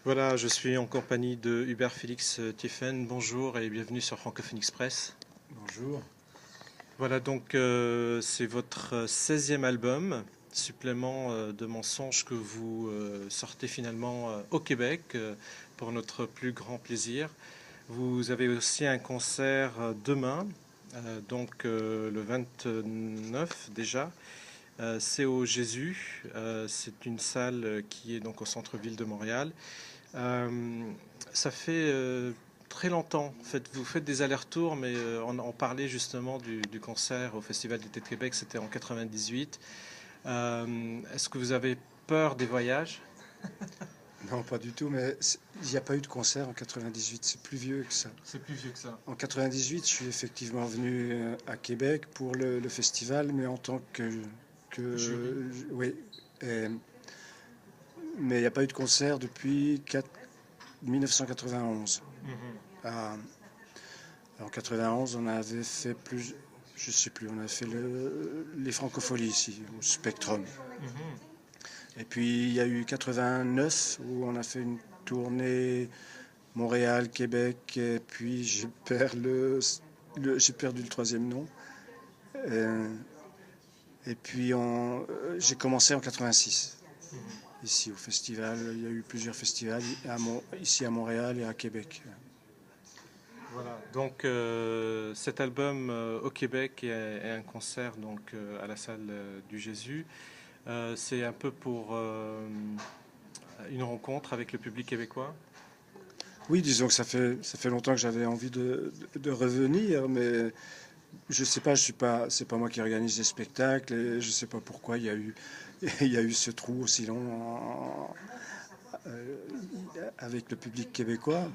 Voilà, je suis en compagnie de Hubert Félix Tiefen. Bonjour et bienvenue sur Francophone Express. Bonjour. Voilà, donc c'est votre 16e album, supplément de mensonges que vous sortez finalement au Québec pour notre plus grand plaisir. Vous avez aussi un concert demain, le 29 déjà. C'est au Jésus. C'est une salle qui est donc au centre-ville de Montréal. Euh, Ça fait très longtemps. En fait, vous faites des allers-retours, mais on parlait justement du concert au Festival d'été de Québec, c'était en 98. Est-ce que vous avez peur des voyages? Non, pas du tout, mais il n'y a pas eu de concert en 98, c'est plus vieux que ça. C'est plus vieux que ça. En 98, je suis effectivement venu à Québec pour le festival, mais en tant Jury. oui, et- mais il n'y a pas eu de concert depuis 1991. Mhm. Ah, en 91, on avait fait plus, je sais plus, on a fait les Francopholies ici, au Spectrum. Mhm. Et puis il y a eu 89 où on a fait une tournée Montréal, Québec, et puis j'ai perdu le troisième nom. Euh, et puis j'ai commencé en 86 Mhm. ici au festival. Il y a eu plusieurs festivals ici à Montréal et à Québec. Voilà. Donc cet album au Québec et un concert à la salle du Jésus, c'est un peu pour une rencontre avec le public québécois. Oui, disons que ça fait longtemps que j'avais envie de revenir, mais je sais pas, c'est pas moi qui organise les spectacles et je sais pas pourquoi il y a eu ce trou aussi long euh, avec le public québécois.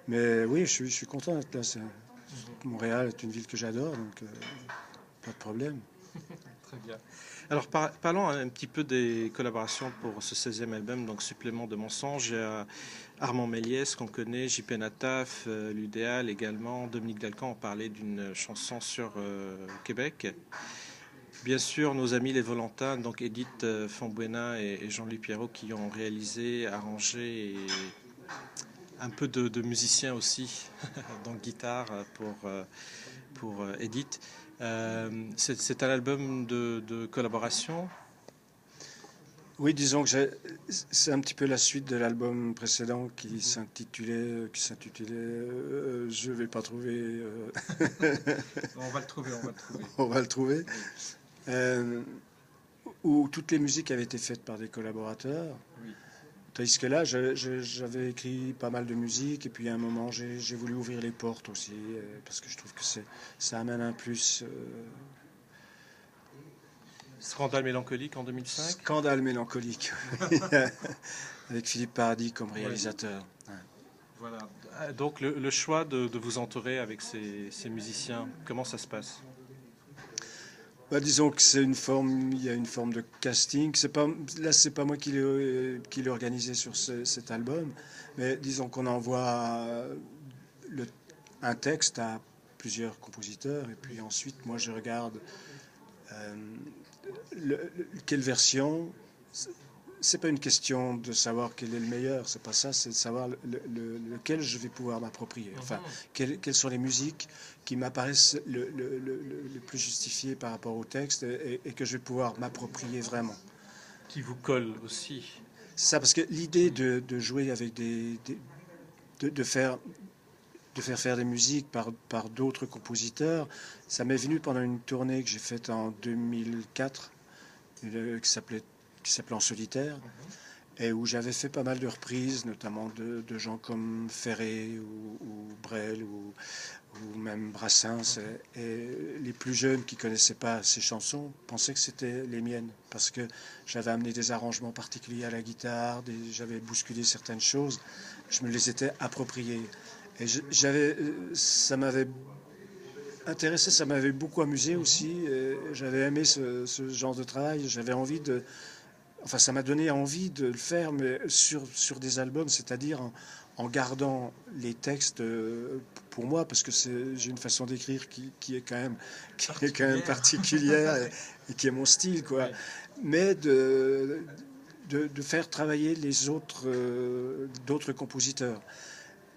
Mais oui, je suis content d'être là. Mhm. Montréal est une ville que j'adore, donc pas de problème. Très bien. Alors parlons un petit peu des collaborations pour ce 16e album, donc Supplément de mensonges. Il y a Armand Méliès qu'on connaît, JP Nataf, l'Udéal également, Dominique Dalcan ont parlé d'une chanson sur Québec. Bien sûr, nos amis les Volantins, donc Edith Fambuena et Jean-Louis Pierrot qui ont réalisé, arrangé et un peu de musiciens aussi, donc guitare pour Edith. C'est un album de collaboration. Oui, disons que c'est un petit peu la suite de l'album précédent qui s'intitulait Je vais pas trouver. On va le trouver, on va le trouver. On va le trouver. Oui, Euh, où toutes les musiques avaient été faites par des collaborateurs. oui. Tandis que là, j'avais écrit pas mal de musique et puis à un moment, j'ai voulu ouvrir les portes aussi parce que je trouve que ça amène un plus. Scandale mélancolique en 2005. Scandale mélancolique, avec Philippe Paradis comme Oui, réalisateur. Ouais. voilà. Donc le choix de vous entourer avec ces musiciens, comment ça se passe? Bah, disons que il y a une forme de casting. C'est pas moi qui l'ai organisé sur cet album, mais disons qu'on envoie le- un texte à plusieurs compositeurs et puis ensuite moi je regarde euh, quelle version. C'est pas une question de savoir quel est le meilleur, c'est pas ça, c'est de savoir lequel je vais pouvoir m'approprier. Enfin, Mhm. quelles sont les musiques qui m'apparaissent le plus justifiées par rapport au texte et que je vais pouvoir m'approprier vraiment. Qui vous colle aussi. C'est ça, parce que l'idée de jouer avec de, de faire de faire des musiques par d'autres compositeurs, ça m'est venu pendant une tournée que j'ai faite en 2004, qui s'appelait En solitaire, Mhm. et où j'avais fait pas mal de reprises, notamment de gens comme Ferré ou Brel ou même Brassens. Mhm. Et les plus jeunes qui connaissaient pas ces chansons pensaient que c'était les miennes, parce que j'avais amené des arrangements particuliers à la guitare, j'avais bousculé certaines choses, je me les étais appropriées. Et ça m'avait intéressé, ça m'avait beaucoup amusé Mhm. aussi. J'avais aimé ce genre de travail. J'avais envie de, enfin, ça m'a donné envie de le faire, mais sur des albums, c'est-à-dire en gardant les textes pour moi, parce que j'ai une façon d'écrire qui est quand même Particulière. particulière et qui est mon style, quoi. Oui. Mais de faire travailler les autres, d'autres compositeurs.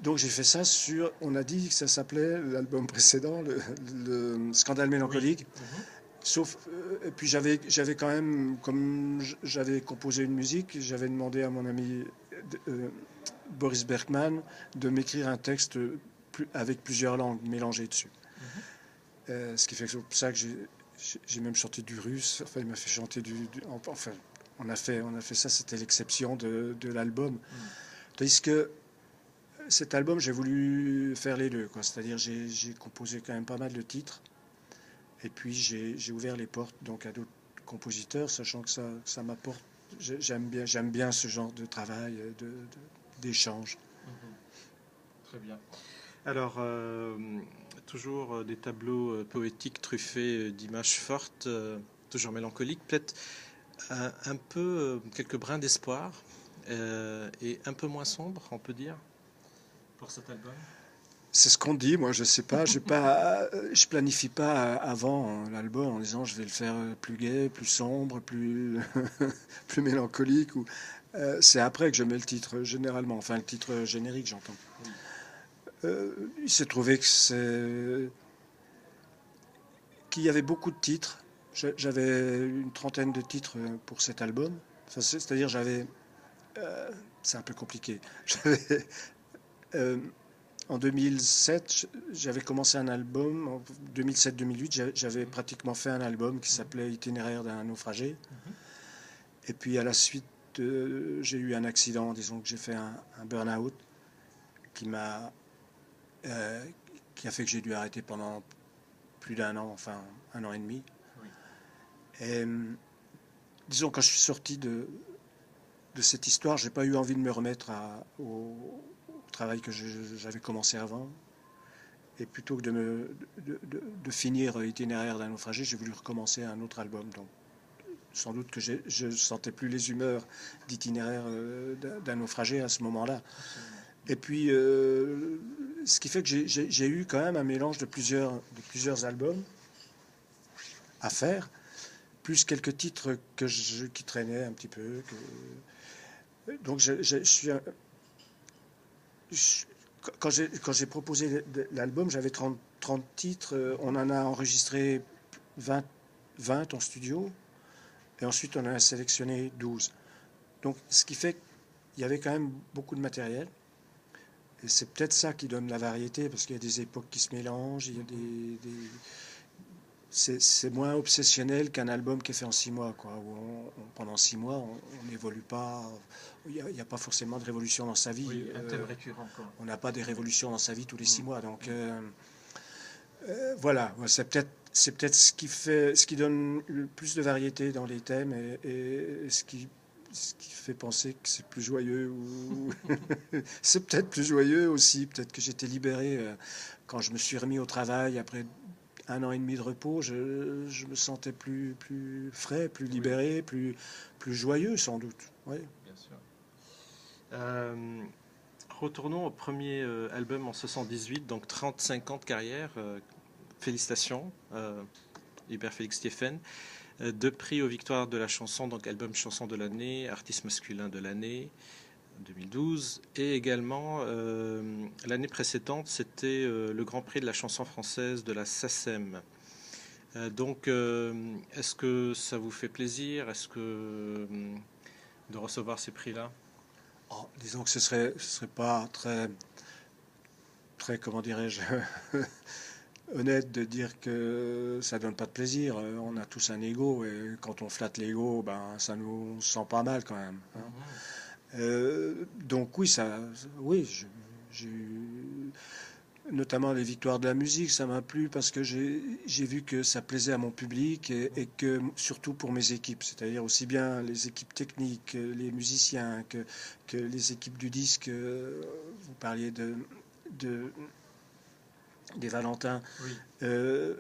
Donc j'ai fait ça sur, on a dit que ça s'appelait, l'album précédent, le Scandale mélancolique. Oui. Mhm. Sauf, et puis j'avais quand même, comme j'avais composé une musique, j'avais demandé à mon ami Boris Bergman de m'écrire un texte avec plusieurs langues mélangées dessus. Ce qui fait que c'est pour ça que j'ai même chanté du russe. Enfin, il m'a fait chanter enfin, on a fait ça, c'était l'exception de l'album. Tandis que cet album, j'ai voulu faire les deux, quoi. C'est-à-dire, j'ai composé quand même pas mal de titres. Et puis, j'ai ouvert les portes donc à d'autres compositeurs, sachant que ça m'apporte. J'aime bien ce genre de travail, d'échange. Très bien. Alors, toujours des tableaux poétiques truffés d'images fortes, toujours mélancoliques, peut-être un peu quelques brins d'espoir et un peu moins sombre, on peut dire, pour cet album. C'est ce qu'on dit, moi je sais pas, je planifie pas avant l'album en disant je vais le faire plus gai, plus sombre, plus, plus mélancolique. C'est après que je mets le titre généralement, enfin le titre générique j'entends. Il s'est trouvé qu'il y avait beaucoup de titres. J'avais une trentaine de titres pour cet album. Enfin, c'est-à-dire c'est un peu compliqué. En 2007, j'avais commencé un album. En 2007-2008, j'avais pratiquement fait un album qui s'appelait Itinéraire d'un naufragé. Et puis à la suite, j'ai eu un accident, disons que j'ai fait un burn-out qui a fait que j'ai dû arrêter pendant plus d'1 an, enfin 1 an et demi. Oui. Et disons, quand je suis sorti de cette histoire, j'ai pas eu envie de me remettre au travail que j'avais commencé avant. Et plutôt que de finir Itinéraire d'un naufragé, j'ai voulu recommencer un autre album. Donc, sans doute que je sentais plus les humeurs d'Itinéraire d'un naufragé à ce moment-là. Et puis, ce qui fait que j'ai eu quand même un mélange de plusieurs albums à faire, plus quelques titres qui traînaient un petit peu. Donc, quand j'ai proposé l'album, j'avais 30 titres. On en a enregistré 20 en studio. Et ensuite, on en a sélectionné 12. Donc, ce qui fait qu'il y avait quand même beaucoup de matériel. Et c'est peut-être ça qui donne la variété, parce qu'il y a des époques qui se mélangent. Il y a c'est moins obsessionnel qu'un album qui est fait en 6 mois, quoi, où pendant 6 mois, on n'évolue pas. Il n'y a pas forcément de révolution dans sa vie. Oui, un thème récurrent, quoi. On n'a pas des révolutions dans sa vie tous les 6 mois. Donc, voilà, c'est peut-être ce qui donne le plus de variété dans les thèmes et ce qui fait penser que c'est plus joyeux. Ou c'est peut-être plus joyeux aussi. Peut-être que j'étais libéré quand je me suis remis au travail après 1 an et demi de repos. Je me sentais plus frais, plus libéré, oui. plus joyeux sans doute. Oui. Bien sûr. Retournons au premier album en 78, donc 35 ans de carrière. Félicitations, Hubert Félix Stéphane. 2 prix aux victoires de la chanson, donc album chanson de l'année, artiste masculin de l'année, 2012. Et également, l'année précédente, c'était le Grand Prix de la chanson française de la SACEM. Donc, est-ce que ça vous fait plaisir de recevoir ces prix-là? Disons que ce serait pas très comment dirais-je, honnête de dire que ça donne pas de plaisir. On a tous un ego et quand on flatte l'ego, ben ça nous sent pas mal quand même. Hein. Donc oui, j'ai eu notamment les victoires de la musique, ça m'a plu parce que j'ai vu que ça plaisait à mon public et que surtout pour mes équipes, c'est-à-dire aussi bien les équipes techniques, les musiciens que les équipes du disque. Vous parliez des Valentins, oui. Que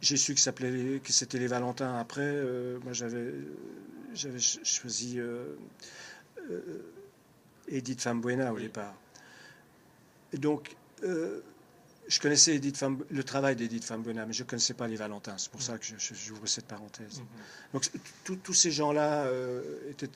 j'ai su que c'était les Valentins après. Moi j'avais choisi Edith Fambuena au départ. Et donc je connaissais le travail d'Edith Fambuena, mais je ne connaissais pas les Valentins. C'est pour ça que j'ouvre cette parenthèse. Donc tous ces gens-là étaient